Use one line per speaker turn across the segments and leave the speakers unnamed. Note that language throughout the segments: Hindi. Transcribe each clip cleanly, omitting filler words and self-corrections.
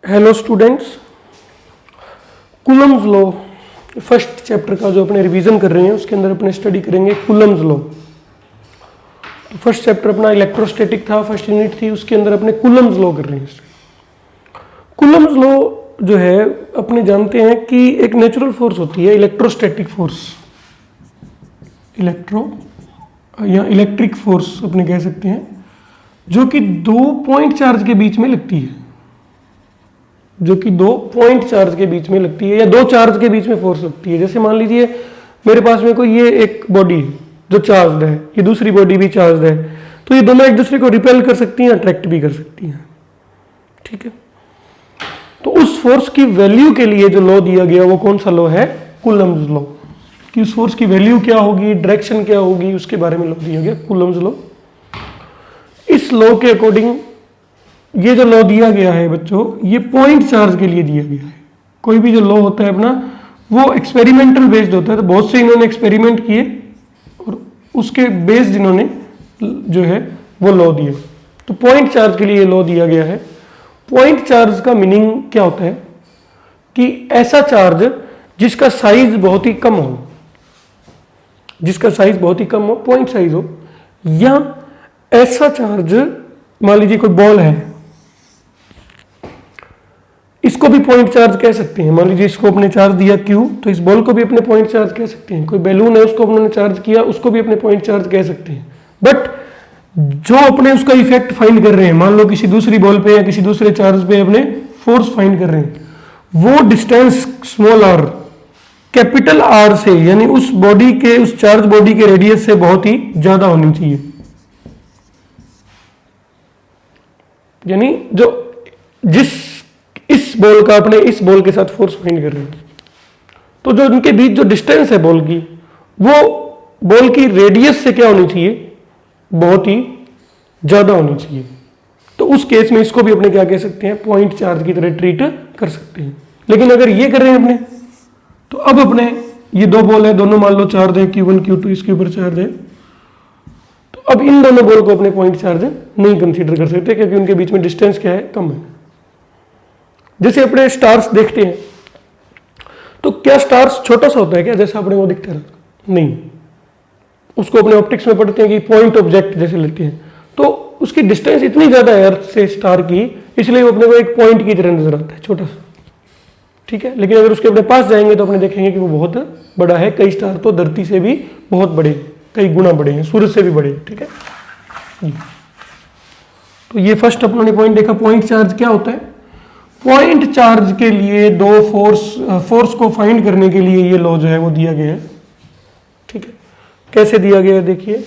Hello students, Coulomb's law first chapter का जो अपने रिवीजन कर रहे हैं उसके अंदर अपने स्टडी करेंगे कूलम्स लॉ। तो फर्स्ट चैप्टर अपना इलेक्ट्रोस्टैटिक था, फर्स्ट यूनिट थी, उसके अंदर अपने कूलम्स लॉ कर रहे हैं। कूलम्स लॉ जो है अपने जानते हैं कि एक नेचुरल फोर्स होती है इलेक्ट्रोस्टैटिक फोर्स, या इलेक्ट्रिक फोर्स अपने कह सकते हैं, जो कि दो पॉइंट चार्ज के बीच में लगती है, जो कि दो पॉइंट चार्ज के बीच में लगती है या दो चार्ज के बीच में फोर्स लगती है। जैसे मान लीजिए मेरे पास में कोई ये एक बॉडी है जो चार्ज्ड है, ये दूसरी बॉडी भी चार्ज्ड है, तो ये दोनों एक दूसरे को रिपेल कर सकती हैं, अट्रैक्ट भी कर सकती हैं। ठीक है, तो उस फोर्स की वैल्यू के लिए जो लॉ दिया गया वो कौन सा लॉ है? Coulomb's law. कि उस फोर्स की वैल्यू क्या होगी, डायरेक्शन क्या होगी, उसके बारे में लॉ दिया गया कूलम्स लॉ। इस लॉ के अकॉर्डिंग ये जो लॉ दिया गया है बच्चों, ये पॉइंट चार्ज के लिए दिया गया है। कोई भी जो लॉ होता है अपना वो एक्सपेरिमेंटल बेस्ड होता है, तो बहुत से इन्होंने एक्सपेरिमेंट किए और उसके बेस्ड इन्होंने जो है वो लॉ दिया। तो पॉइंट चार्ज के लिए ये लॉ दिया गया है। पॉइंट चार्ज का मीनिंग क्या होता है कि ऐसा चार्ज जिसका साइज बहुत ही कम हो, जिसका साइज बहुत ही कम हो, पॉइंट साइज हो, या ऐसा चार्ज, मान लीजिए कोई बॉल है, इसको भी पॉइंट चार्ज कह सकते हैं। मान लीजिए इसको अपने चार्ज दिया Q, तो इस बॉल को भी अपने पॉइंट चार्ज कह सकते हैं। कोई बैलून है उसको अपने चार्ज किया, उसको भी अपने पॉइंट चार्ज कह सकते हैं। बट जो अपने उसका इफेक्ट फाइंड कर रहे हैं, मान लो किसी दूसरी बॉल पे या किसी दूसरे चार्ज पे अपने फोर्स फाइंड कर रहे हैं, वो distance small r capital R से, यानी उस बॉडी के, उस चार्ज बॉडी के रेडियस से बहुत ही ज्यादा होनी चाहिए। यानी जो जिस इस बॉल का अपने इस बॉल के साथ फोर्स फाइंड कर रहे हैं, तो जो उनके बीच जो डिस्टेंस है बॉल की, वो बॉल की रेडियस से क्या होनी चाहिए? बहुत ही ज्यादा होनी चाहिए। तो उस केस में इसको भी अपने क्या कह सकते हैं? पॉइंट चार्ज की तरह ट्रीट कर सकते हैं। लेकिन अगर ये कर रहे हैं अपने, तो अब अपने ये दो बॉल है, दोनों मान लो चार्ज है Q1 Q2, इसके ऊपर चार्ज है, तो अब इन दोनों बॉल को अपने पॉइंट चार्ज नहीं कंसीडर कर सकते, क्योंकि उनके बीच में डिस्टेंस क्या है? कम है। जैसे अपने स्टार्स देखते हैं, तो क्या स्टार्स छोटा सा होता है क्या जैसा अपने वो दिखता है? नहीं, उसको अपने ऑप्टिक्स में पढ़ते हैं कि पॉइंट ऑब्जेक्ट जैसे लेते हैं, तो उसकी डिस्टेंस इतनी ज्यादा है अर्थ से स्टार की, इसलिए वो अपने को एक पॉइंट की तरह नजर आता है, छोटा सा। ठीक है, लेकिन अगर उसके अपने पास जाएंगे तो अपने देखेंगे कि वो बहुत बड़ा है। कई स्टार तो धरती से भी बहुत बड़े, कई गुना बड़े हैं, सूरज से भी बड़े। ठीक है, तो ये फर्स्ट अपने पॉइंट देखा। पॉइंट चार्ज क्या होता है? पॉइंट चार्ज के लिए दो फोर्स को फाइंड करने के लिए ये लॉ जो है वो दिया गया है। ठीक है, कैसे दिया गया है देखिए।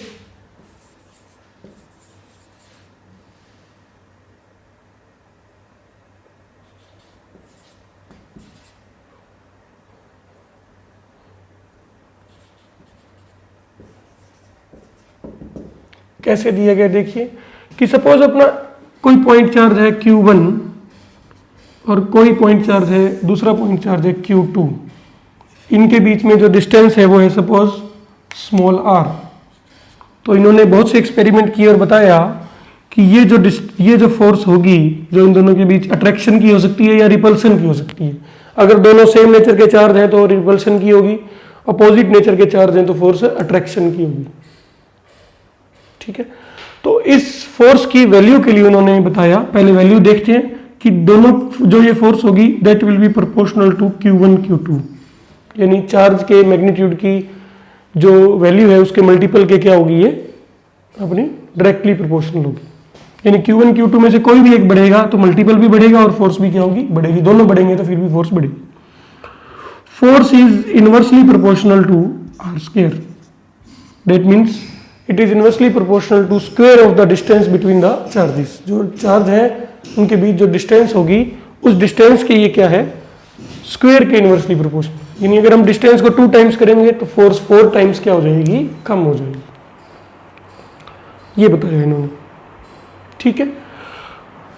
कैसे दिया गया देखिए कि सपोज अपना कोई पॉइंट चार्ज है Q1 और कोई पॉइंट चार्ज है, दूसरा पॉइंट चार्ज है Q2। इनके बीच में जो डिस्टेंस है वो है सपोज स्मॉल r। तो इन्होंने बहुत से एक्सपेरिमेंट किए और बताया कि ये जो फोर्स होगी, जो इन दोनों के बीच अट्रैक्शन की हो सकती है या रिपल्सन की हो सकती है। अगर दोनों सेम नेचर के चार्ज हैं तो रिपल्सन की होगी, अपोजिट नेचर के चार्ज हैं तो फोर्स अट्रैक्शन की होगी। ठीक है, तो इस फोर्स की वैल्यू के लिए उन्होंने बताया, पहले वैल्यू देखते हैं कि दोनों जो ये फोर्स होगी that will be proportional to Q1 Q2, यानी चार्ज के मैग्नीट्यूड की जो वैल्यू है उसके मल्टीपल के क्या होगी? ये अपनी डायरेक्टली प्रोपोर्शनल होगी। यानी Q1 Q2 में से कोई भी एक बढ़ेगा तो मल्टीपल भी बढ़ेगा और फोर्स भी क्या होगी? बढ़ेगी। दोनों बढ़ेंगे तो फिर भी फोर्स बढ़ेगी। Force is inversely proportional to r square, that means it is inversely proportional to square of the distance between the charges. जो चार्ज है उनके बीच जो डिस्टेंस होगी, उस डिस्टेंस के ये क्या है? स्क्वायर के इनवर्सली प्रोपोर्शनल। यानी अगर हम डिस्टेंस को 2 टाइम्स करेंगे तो फोर्स 4 टाइम्स क्या हो जाएगी? कम हो जाएगी। ये बताया इन्होंने। ठीक है,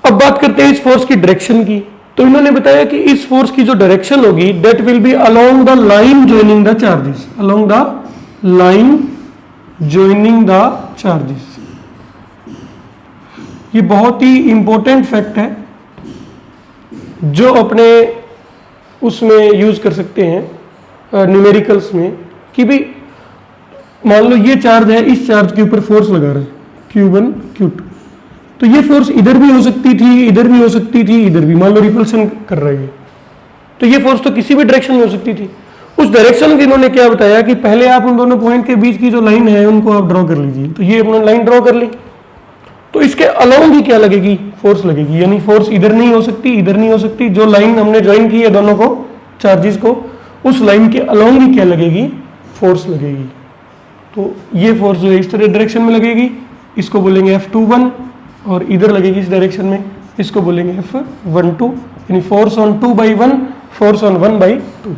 अब बात करते हैं इस फोर्स की डायरेक्शन की। तो इन्होंने बताया कि इस फोर्स की जो डायरेक्शन होगी that will B along the line joining the charges, along the line joining the charges. ये बहुत ही इंपॉर्टेंट फैक्ट है जो अपने उसमें यूज कर सकते हैं न्यूमेरिकल्स में, कि भी मान लो ये चार्ज है, इस चार्ज के ऊपर फोर्स लगा रहा है Q1 Q2, तो ये फोर्स इधर भी हो सकती थी, इधर भी हो सकती थी, इधर भी, मान लो रिपल्सन कर रही है, तो ये फोर्स तो किसी भी डायरेक्शन में हो सकती थी। उस डायरेक्शन के इन्होंने क्या बताया कि पहले आप उन दोनों पॉइंट के बीच की जो लाइन है उनको आप ड्रॉ कर लीजिए। तो ये अपने लाइन ड्रॉ कर ली, तो इसके अलोंग ही क्या लगेगी, फोर्स लगेगी, यानी फोर्स इधर नहीं हो सकती, इधर नहीं हो सकती, जो लाइन हमने ज्वाइन की है दोनों को, चार्जेस को, उस लाइन के अलोंग ही क्या लगेगी, फोर्स लगेगी। तो ये फोर्स जो है इस तरह डायरेक्शन में लगेगी, इसको बोलेंगे F21, और इधर लगेगी इस डायरेक्शन में, इसको बोलेंगे F12, यानी फोर्स ऑन 2/1, फोर्स ऑन 1/2।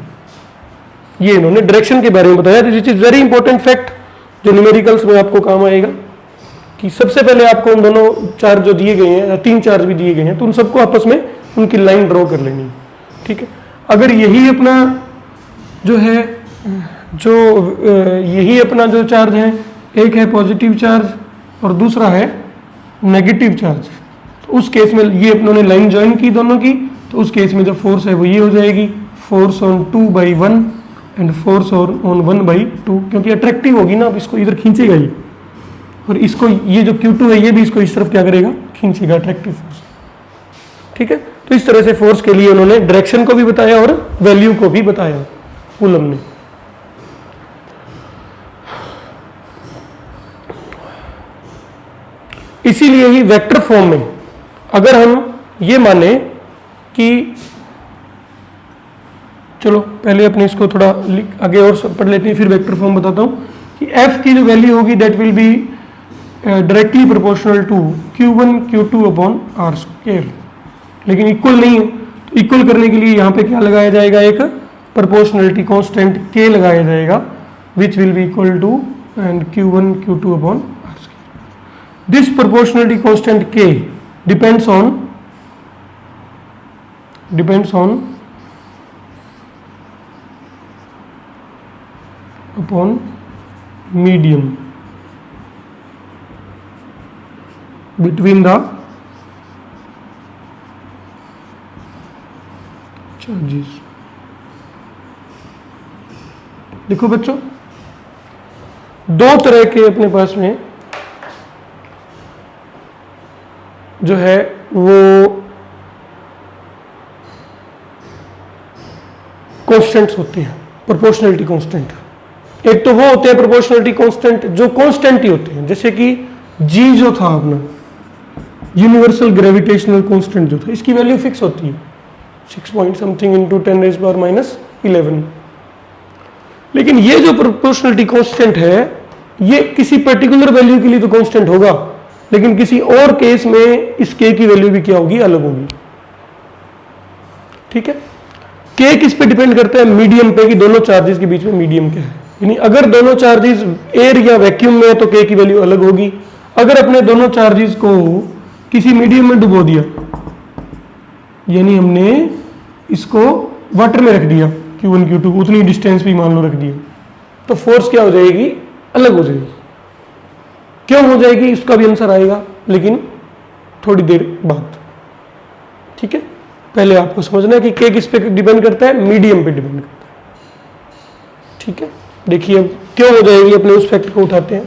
ये इन्होंने डायरेक्शन के बारे में बताया। This is very important fact जो न्यूमेरिकल्स में आपको काम आएगा, कि सबसे पहले आपको उन दोनों चार्ज जो दिए गए हैं, 3 चार्ज भी दिए गए हैं, तो उन सबको आपस में उनकी लाइन ड्रॉ कर लेनी है, ठीक है। अगर यही अपना जो है यही अपना जो चार्ज है, एक है पॉजिटिव चार्ज और दूसरा है नेगेटिव चार्ज, तो उस केस में ये अपनों ने लाइन ज्वाइन की दोनों की, तो उस केस में जो फोर्स है वो ये हो जाएगी, force on 2/1 and force on 1/2, क्योंकि अट्रैक्टिव होगी ना, अब इसको इधर खींचेगा ये, और इसको ये जो Q2 है ये भी इसको इस तरफ क्या करेगा, खींचेगा, अट्रैक्टिव फोर्स, ठीक है। तो इस तरह से फोर्स के लिए उन्होंने डायरेक्शन को भी बताया और वैल्यू को भी बताया कूलम ने। इसीलिए ही वेक्टर फॉर्म में अगर हम ये माने कि, चलो पहले अपने इसको थोड़ा आगे और पढ़ लेते हैं, फिर वेक्टर फॉर्म बताता हूं, कि F की जो वैल्यू होगी that will be directly proportional to Q1 Q2 upon R square, लेकिन इक्वल नहीं है, तो इक्वल करने के लिए यहाँ पे क्या लगाया जाएगा, एक प्रोपोर्शनलिटी कांस्टेंट K लगाया जाएगा, which will be equal to and Q1 Q2 upon R square. This proportionality constant K depends on upon medium between the charges। देखो बच्चों, दो तरह के अपने पास में जो है वो कॉन्स्टेंट्स होते हैं, प्रोपोर्शनलिटी कांस्टेंट। एक तो वो होते हैं प्रोपोर्शनलिटी कांस्टेंट जो कांस्टेंट ही होते हैं, जैसे कि G जो था अपना यूनिवर्सल ग्रेविटेशनल कांस्टेंट जो था, इसकी वैल्यू फिक्स होती है 6 पॉइंट समथिंग इंटू 10⁻⁻11। लेकिन ये जो प्रोपोर्शनलिटी कांस्टेंट है ये किसी पर्टिकुलर वैल्यू के लिए तो कांस्टेंट होगा, लेकिन किसी और केस में इस K की वैल्यू भी क्या होगी, अलग होगी, ठीक है। K किस पे डिपेंड करता है, मीडियम पे, कि दोनों चार्जेस के बीच में मीडियम क्या है, यानी अगर दोनों चार्जेस एयर या वैक्यूम में है तो K की वैल्यू अलग होगी। अगर अपने दोनों चार्जेस को किसी मीडियम में डुबो दिया, यानी हमने इसको वाटर में रख दिया Q1 Q2, उतनी डिस्टेंस भी मान लो रख दिया, तो फोर्स क्या हो जाएगी, अलग हो जाएगी। क्यों हो जाएगी इसका भी आंसर आएगा, लेकिन थोड़ी देर बाद, ठीक है। पहले आपको समझना है कि K किस पे डिपेंड करता है, मीडियम पे डिपेंड करता है, ठीक है। देखिए अब क्यों हो जाएगी, अपने उस फैक्टर को उठाते हैं।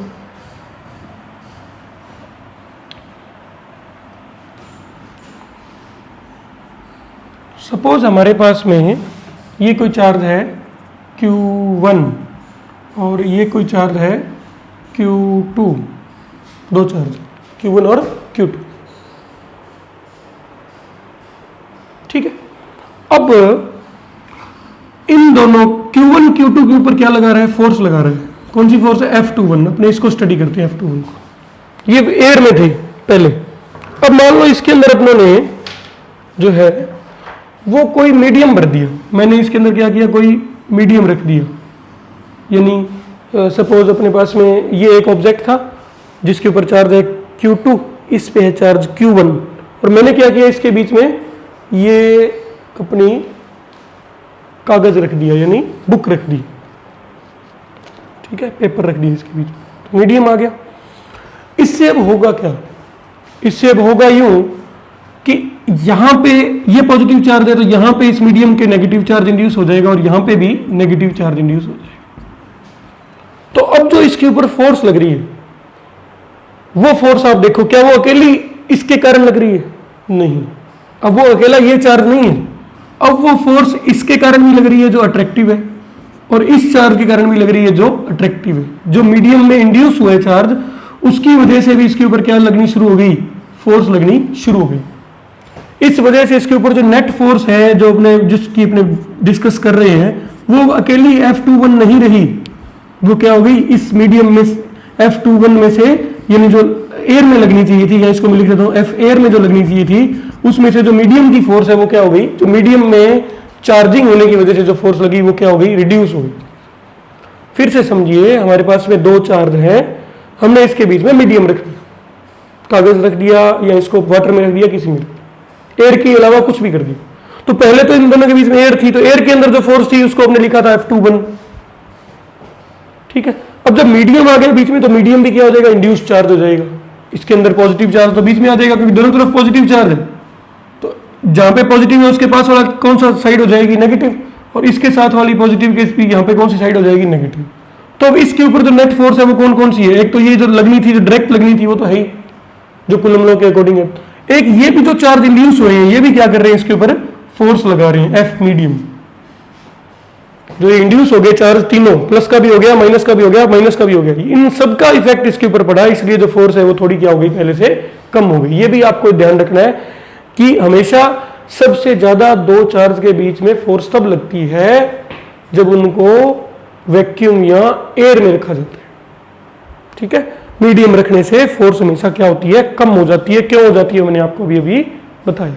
सपोज हमारे पास में ये कोई चार्ज है Q1 और ये कोई चार्ज है Q2, दो चार्ज Q1 और Q2, ठीक है। अब इन दोनों Q1 Q2 के ऊपर क्या लगा रहा है, फोर्स लगा रहा है। कौन सी फोर्स है, F21। अपने इसको स्टडी करते हैं F21 को। ये एयर में थे पहले, अब मान लो इसके अंदर अपनों ने जो है वो कोई मीडियम भर दिया। मैंने इसके अंदर क्या किया, कोई मीडियम रख दिया, यानी सपोज अपने पास में ये एक ऑब्जेक्ट था जिसके ऊपर चार्ज है Q2, इस पे है चार्ज Q1, और मैंने क्या किया, इसके बीच में ये अपनी कागज रख दिया, यानी बुक रख दी, ठीक है, पेपर रख दिया इसके बीच में, तो मीडियम आ गया। इससे अब होगा क्या, इससे अब होगा यूं कि यहां पे ये पॉजिटिव चार्ज है तो यहां पे इस मीडियम के नेगेटिव चार्ज इंड्यूस हो जाएगा और यहां पे भी नेगेटिव चार्ज इंड्यूस हो जाएगा। तो अब जो इसके ऊपर फोर्स लग रही है वो फोर्स आप देखो, क्या वो अकेली इसके कारण लग रही है? नहीं, अब वो अकेला ये चार्ज नहीं है, अब वो फोर्स इसके कारण भी लग रही है जो अट्रैक्टिव है और इस चार्ज के कारण भी लग रही है जो अट्रैक्टिव है। जो मीडियम में इंड्यूस हुआ है चार्ज उसकी वजह से भी इसके ऊपर क्या लगनी शुरू हो गई? फोर्स लगनी शुरू हो गई। इस वजह से इसके ऊपर जो नेट फोर्स है जो जिसकी अपने डिस्कस कर रहे हैं वो अकेली F21 नहीं रही, वो क्या हो गई? इस मीडियम में F21 में से, यानी जो एयर में लगनी चाहिए थी, या इसको मैं लिख देता हूं F एयर में जो लगनी चाहिए थी उसमें से जो मीडियम की फोर्स है वो क्या हो गई? जो मीडियम में चार्जिंग होने की वजह से जो फोर्स लगी वो क्या हो गई? रिड्यूस हो गई। फिर से समझिए, हमारे पास में दो चार्ज है, हमने इसके बीच में मीडियम रख दिया, कागज रख दिया या इसको वाटर में रख दिया, किसी में एयर के अलावा कुछ भी कर दिया। तो पहले तो इन दोनों के बीच में एयर थी, तो एयर के अंदर जो फोर्स थी उसको हमने लिखा था F21, ठीक है। अब जब मीडियम आ गया बीच में तो मीडियम भी क्या हो जाएगा? इंड्यूस चार्ज हो जाएगा। इसके अंदर पॉजिटिव चार्ज तो बीच में आ जाएगा क्योंकि दोनों तरफ पॉजिटिव चार्ज है, तो जहां पे पॉजिटिव है उसके पास वाला कौन सा साइड हो जाएगी? नेगेटिव, और इसके साथ वाली पॉजिटिव के भी यहाँ पे कौन सी साइड हो जाएगी? नेगेटिव। तो अब इसके ऊपर जो नेट फोर्स है वो कौन कौन सी है? एक तो ये जो लगनी थी, जो डायरेक्ट लगनी थी वो तो है ही, जो कूलम लॉ के अकॉर्डिंग है। एक ये भी जो चार्ज इंड्यूस हुए हैं ये भी क्या कर रहे हैं? इसके ऊपर फोर्स लगा रहे हैं, F मीडियम। जो इंड्यूस हो गए चार्ज तीनों, प्लस का भी हो गया, माइनस का भी हो गया, माइनस का भी हो गया, इन सबका इफेक्ट इसके ऊपर पड़ा, इसलिए जो फोर्स है वो थोड़ी क्या हो गई? पहले से कम हो गई। ये भी आपको ध्यान रखना है कि हमेशा सबसे ज्यादा दो चार्ज के बीच में फोर्स तब लगती है जब उनको वैक्यूम या एयर में रखा जाता है, ठीक है। मीडियम रखने से फोर्स हमेशा क्या होती है? कम हो जाती है। क्यों हो जाती है? मैंने आपको अभी बताया।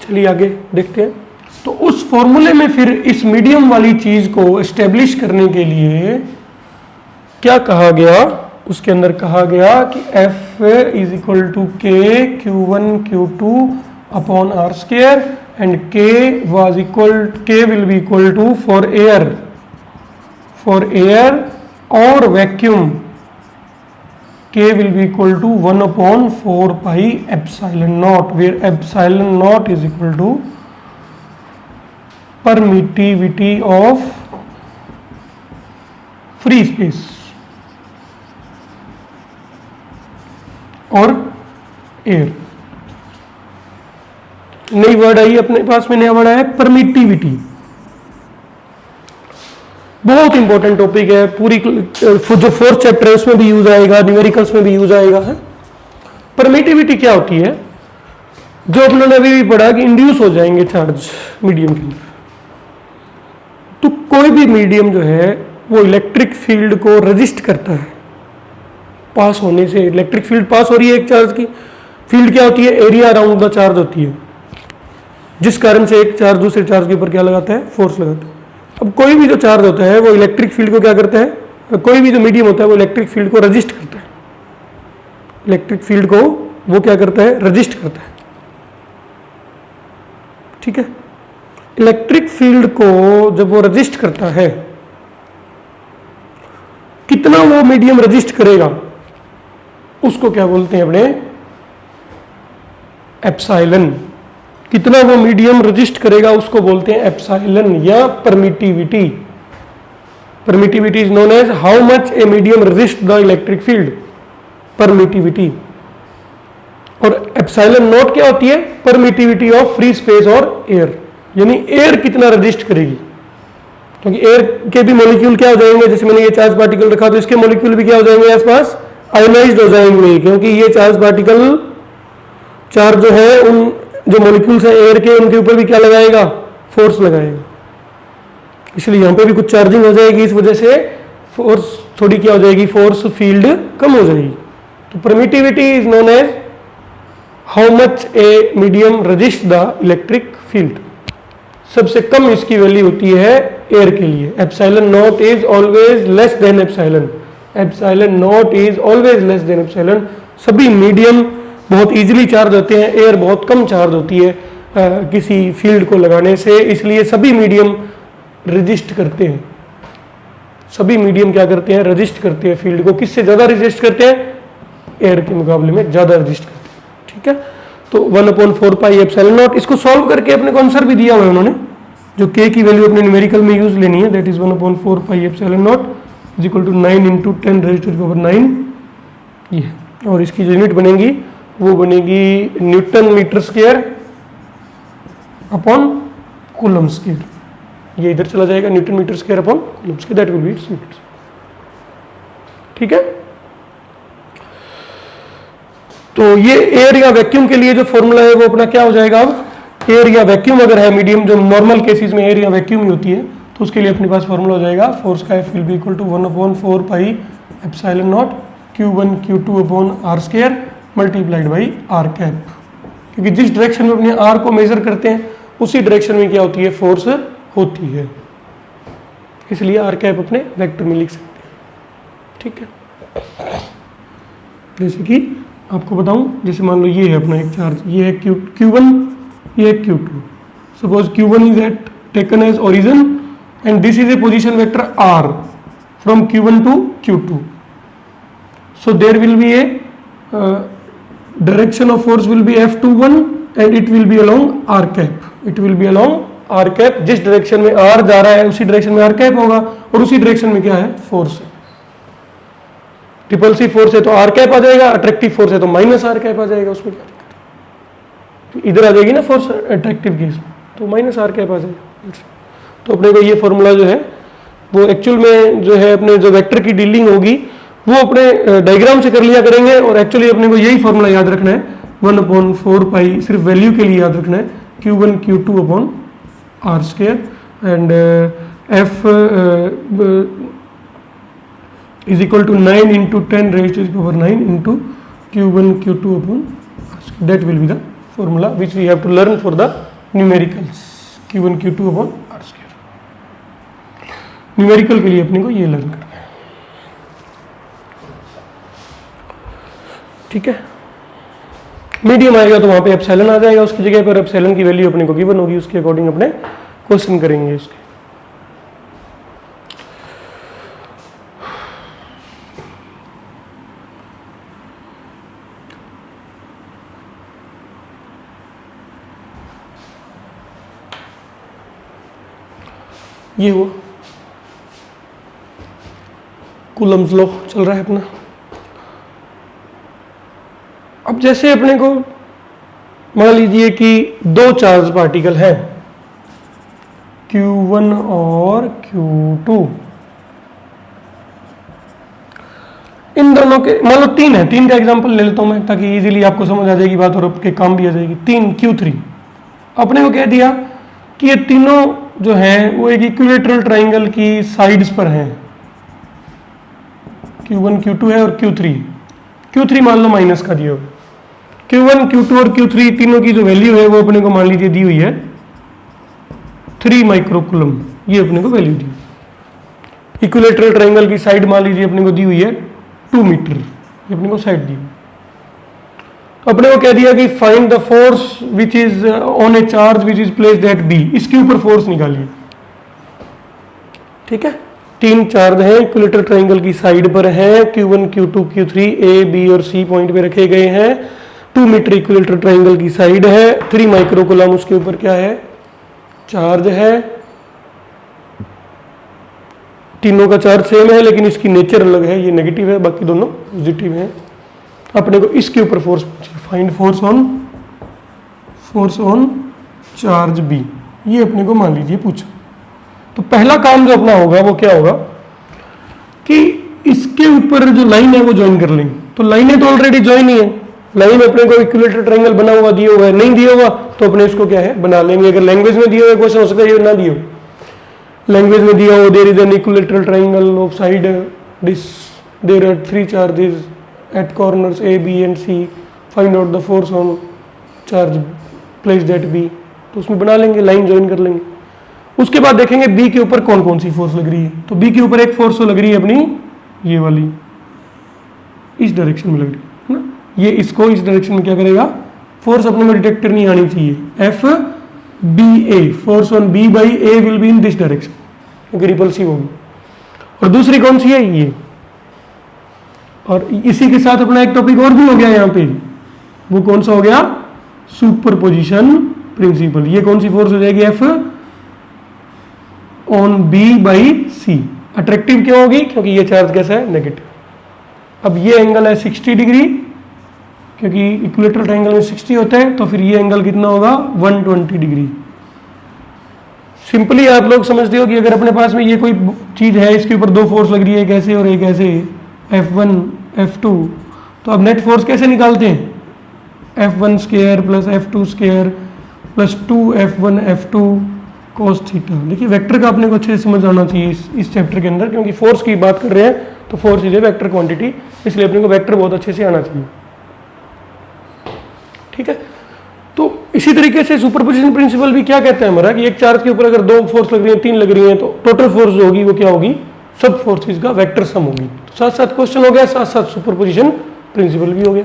चलिए आगे देखते हैं। तो उस फॉर्मूले में फिर इस मीडियम वाली चीज को एस्टेब्लिश करने के लिए क्या कहा गया? उसके अंदर कहा गया कि F is equal to K Q1 Q2 upon R square and K will be equal to for air और vacuum K will be equal to 1 upon 4 pi epsilon naught, where epsilon naught is equal to permittivity of free space और एयर। नई वर्ड आई अपने पास में, नया वर्ड आया परमिटिविटी। बहुत इंपॉर्टेंट टॉपिक है, पूरी जो फोर्थ चैप्टर है उसमें भी यूज आएगा, न्यूमेरिकल्स में भी यूज आएगा है। परमिटिविटी क्या होती है? जो अपने अभी भी पढ़ा कि इंड्यूस हो जाएंगे चार्ज मीडियम के अंदर, तो कोई भी मीडियम जो है वो इलेक्ट्रिक फील्ड को रजिस्ट करता है। पास होने से इलेक्ट्रिक फील्ड पास हो रही है एक चार्ज की, फील्ड क्या होती है? एरिया अराउंड द चार्ज होती है, जिस कारण से एक चार्ज दूसरे चार्ज के ऊपर क्या लगाता है? फोर्स लगाता है। अब कोई भी जो चार्ज होता है वो इलेक्ट्रिक फील्ड को क्या करता है? कोई भी जो मीडियम होता है वो इलेक्ट्रिक फील्ड को रजिस्ट करता है। इलेक्ट्रिक फील्ड को वो क्या करता है? रजिस्ट करता है, ठीक है। इलेक्ट्रिक फील्ड को जब वो रजिस्ट करता है, कितना वो मीडियम रजिस्ट करेगा उसको क्या बोलते हैं? अपने एप्सिलॉन। कितना वो मीडियम रजिस्ट करेगा उसको बोलते हैं एप्सिलॉन या permittivity. Permittivity is known as how much a medium resist the electric field, permittivity. और एप्सिलॉन नॉट क्या होती है? परमिटिविटी ऑफ फ्री स्पेस और एयर, यानी एयर कितना रजिस्ट करेगी। क्योंकि एयर के भी मॉलिक्यूल क्या हो जाएंगे? जैसे मैंने ये चार्ज पार्टिकल रखा तो इसके मॉलिक्यूल भी क्या हो जाएंगे? आसपास आयोनाइज्ड हो जाएंगे, क्योंकि ये चार्ज पार्टिकल चार्ज जो है उन जो मॉलिक्यूल्स है एयर के उनके ऊपर भी क्या लगाएगा? फोर्स लगाएगा। इसलिए यहां पे भी कुछ चार्जिंग हो जाएगी, इस वजह से फोर्स थोड़ी क्या हो जाएगी? फोर्स फील्ड कम हो जाएगी। तो permittivity is known as how much a medium resist the electric field. सबसे कम इसकी वैल्यू होती है एयर के लिए। Epsilon naught is always less than epsilon, epsilon naught is always less than epsilon. सभी मीडियम बहुत इजीली चार्ज होते हैं, एयर बहुत कम चार्ज होती है किसी फील्ड को लगाने से, इसलिए सभी मीडियम रजिस्ट करते हैं। सभी मीडियम क्या करते हैं? रजिस्ट करते हैं फील्ड को। किससे ज्यादा रजिस्ट करते हैं? एयर के मुकाबले में ज़्यादा रजिस्ट करते हैं। ठीक है, तो 1/4 पाई एप्सिलॉन नॉट, इसको सॉल्व करके अपने को आंसर भी दिया हुआ है उन्होंने, जो के की वैल्यू अपने न्यूमेरिकल में यूज लेनी है, that is 1/4 pi epsilon naught is equal to 9 into 10 raise to the power 9 ये, और इसकी जो यूनिट बनेगी वो बनेगी newton metre square upon coulomb square, ये इधर चला जाएगा newton metre square upon coulomb square, that will be its units. ठीक है, तो ये एयर या वैक्यूम के लिए जो फॉर्मूला है वो अपना क्या हो जाएगा, अब एयर या वैक्यूम अगर है मीडियम, जो नॉर्मल केसेस में एयर या वैक्यूम ही होती है, तो उसके लिए अपने पास फॉर्मूला हो जाएगा फोर्स का F will be equal to 1/4 pi epsilon naught Q1 Q2 upon R square multiplied by R cap, क्योंकि जिस डायरेक्शन में अपने आर को मेजर करते हैं उसी डायरेक्शन में क्या होती है, फोर्स होती है, इसलिए आर कैप अपने वेक्टर में लिख सकते हैं। ठीक है, जैसे कि आपको बताऊं, जैसे मान लो ये है अपना एक चार्ज, ये है Q1, ये है Q2, suppose Q1 is at taken as origin and this is a position vector R from Q1 to Q2, so there will be a direction of force will be F21 and it will be along R cap, it will be along R cap, जिस डायरेक्शन में R जा रहा है उसी डायरेक्शन में R cap होगा, और उसी डायरेक्शन में क्या है, फोर्स है, रिपल्सिव फोर्स है तो R cap आ जाएगा, अट्रैक्टिव फोर्स है तो माइनस R cap आ जाएगा, उसमें क्या दिक्कत है, इधर आ जाएगी ना फोर्स अट्रैक्टिव केस में, तो माइनस R cap आ जाएगा। तो अपने को ये फॉर्मूला जो है वो एक्चुअल में जो है अपने जो वेक्टर की डीलिंग होगी वो अपने डायग्राम से कर लिया करेंगे, और एक्चुअली अपने को यही फॉर्मूला याद रखना है 1/4 पाई, सिर्फ वैल्यू के लिए याद रखना है, Q1 Q2 upon R square and F is equal to 9 into 10 raise to the power 9 into Q1 Q2 upon R square, that will be the formula which we have to learn for the numericals, Q1 Q2 upon R square. Numerical के लिए अपने को ये लर्न करना है। ठीक है, मीडियम आएगा तो वहां पे एप्सिलॉन आ जाएगा, उसकी जगह पर एप्सिलॉन की वैल्यू अपने को गिवन होगी, उसके अकॉर्डिंग अपने क्वेश्चन करेंगे उसके। ये हुआ कूलम्स लॉ चल रहा है अपना। अब जैसे अपने को मान लीजिए कि दो चार्ज पार्टिकल हैं Q1 और Q2, इन दोनों के मान लो तीन है, तीन का एग्जांपल ले लेता हूं मैं ताकि इजीली आपको समझ आ जाएगी बात और आपके काम भी आ जाएगी। तीन Q3, अपने को कह दिया कि ये तीनों जो हैं वो एक इक्विलेटरल ट्राइंगल की साइड्स पर हैं, Q1 Q2 है और Q3 मान लो माइनस का दिया हुआ, Q1 Q2 और Q3 तीनों की जो वैल्यू है वो अपने को मान लीजिए दी हुई है 3 माइक्रोकूलम, ये अपने को वैल्यू दी। इक्विलेटरल ट्राइंगल की साइड मान लीजिए अपने को दी हुई है 2 मीटर, ये अपने को साइड दी। तो अपने को कह दिया कि find the force which is on a charge which is placed at B, इसके ऊपर फोर्स निकालिए। ठीक है, तीन चार्ज हैं इक्विलेटरल ट्राइंगल की साइड पर हैं, Q1 Q2 Q3 A B और C पॉइंट पे रखे गए हैं, 2 मीटर इक्विलेटरल ट्राइंगल की साइड है, 3 माइक्रोकूलम उसके ऊपर क्या है, चार्ज है। तीनों का चार्ज सेम है लेकिन इसकी नेचर अलग है, ये नेगेटिव है बाकी दोनों पॉजिटिव हैं। अपने को इसके ऊपर फोर्स पूछिए, find force on charge B, ये अपने को मान लीजिए पूछा। तो पहला काम जो अपना होगा वो क्या होगा कि इसके ऊपर जो लाइन है वो ज्वाइन कर लेंगे। तो लाइनें तो ऑलरेडी ज्वाइन ही है, लाइन अपने को इक्विलेटरल ट्रायंगल बना हुआ दिया हुआ है, नहीं दिया हुआ तो अपने इसको क्या है बना लेंगे। अगर लैंग्वेज में दिया हुआ क्वेश्चन हो सकता है ये ना दिया हो, लैंग्वेज में दिया हो there is an equilateral triangle of side this there are 3 charges at corners A B and C, find out the force on charge placed at B, तो उसमें बना लेंगे, लाइन ज्वाइन कर लेंगे। उसके बाद देखेंगे B के ऊपर कौन कौन सी फोर्स लग रही है। तो B के ऊपर एक फोर्स तो लग रही है अपनी ये वाली, इस डायरेक्शन में लग रही है ना, ये इसको इस डायरेक्शन में क्या करेगा, फोर्स अपने में डिटेक्टर नहीं आनी चाहिए, FBA, force on B by A will be in this direction क्योंकि रिपल्सिव होगी। और दूसरी कौन सी है, और इसी के साथ अपना एक टॉपिक और भी हो गया यहाँ पे, वो कौन सा हो गया, सुपरपोजिशन प्रिंसिपल। ये कौन सी फोर्स हो जाएगी, F on B by C. Attractive क्यों होगी, क्योंकि ये चार्ज कैसा है, नेगेटिव। अब ये एंगल है 60 डिग्री, क्योंकि इक्विलेटरल ट्रायंगल में 60 होता है, तो फिर ये एंगल कितना होगा, 120 डिग्री। सिंपली आप लोग समझते हो कि अगर अपने पास में ये कोई चीज है, इसके ऊपर दो फोर्स लग रही है, एक ऐसे और एक ऐसे, F1 F2, तो अब नेट फोर्स कैसे निकालते हैं, F1 square plus F2 square plus 2F1 F2 cos theta. देखिए वेक्टर का अपने को अच्छे से समझ आना चाहिए इस चैप्टर के अंदर, क्योंकि फोर्स की बात कर रहे हैं तो force is a vector quantity, इसलिए अपने को वेक्टर बहुत अच्छे से आना चाहिए। ठीक है, तो इसी तरीके से सुपरपोजिशन प्रिंसिपल भी क्या कहता है हमारा, कि एक चार्ज के ऊपर अगर दो फोर्स लग रही है, तीन लग रही है, तो टोटल फोर्स जो होगी वो क्या होगी, सब फोर्सेस का वेक्टर सम होगी। तो साथ साथ क्वेश्चन हो गया, साथ साथ सुपरपोजिशन प्रिंसिपल भी हो गया।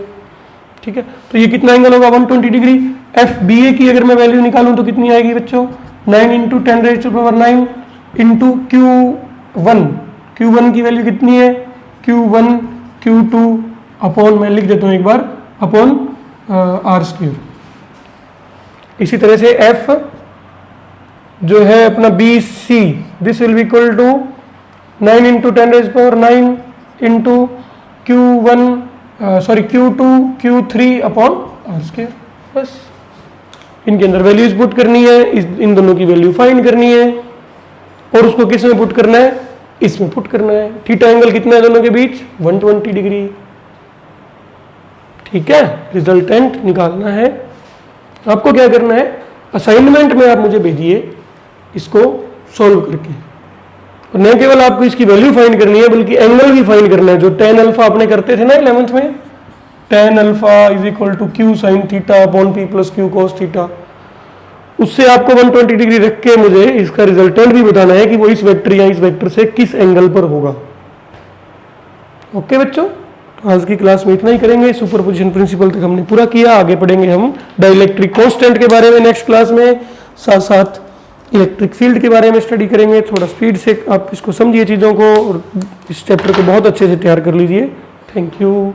ठीक है, तो ये कितना एंगल होगा, 120 डिग्री। एफ बी ए की अगर मैं वैल्यू निकालूं तो कितनी आएगी बच्चों, 9 × 10⁻9 इंटू Q1। Q1 की वैल्यू कितनी है, Q1 Q2 अपॉन, मैं लिख देता हूं एक बार, अपॉन R²। इसी तरह से F जो है अपना BC, this will be equal to 9 × 10⁻9 into Q2 Q3 upon R²। बस इनके अंदर वैल्यूज पुट करनी है, इन दोनों की वैल्यू फाइंड करनी है, और उसको किस में पुट करना है, इसमें पुट करना है। थीटा एंगल कितना है दोनों के बीच, 120 डिग्री। ठीक है, रिजल्टेंट निकालना है। आपको क्या करना है, असाइनमेंट में आप मुझे भेजिए इसको सॉल्व करके, और न केवल आपको इसकी वैल्यू फाइंड करनी है बल्कि एंगल भी फाइंड करना है। जो tan अल्फा आपने करते थे ना 11th में, tan alpha is equal to Q sin theta upon P plus Q cos theta, उससे आपको 120 डिग्री रख के मुझे इसका रिजल्टेंट भी बताना है कि वो इस वेक्टर या इस वेक्टर से किस एंगल पर होगा। ओके बच्चों, तो आज की क्लास में इतना ही करेंगे। सुपरपोजिशन प्रिंसिपल तक हमने पूरा किया, आगे पढ़ेंगे हम डाइलेक्ट्रिक कांस्टेंट के बारे में नेक्स्ट क्लास में, साथ साथ इलेक्ट्रिक फील्ड के बारे में स्टडी करेंगे। थोड़ा स्पीड से आप इसको समझिए चीज़ों को, और इस चैप्टर को बहुत अच्छे से तैयार कर लीजिए। Thank you.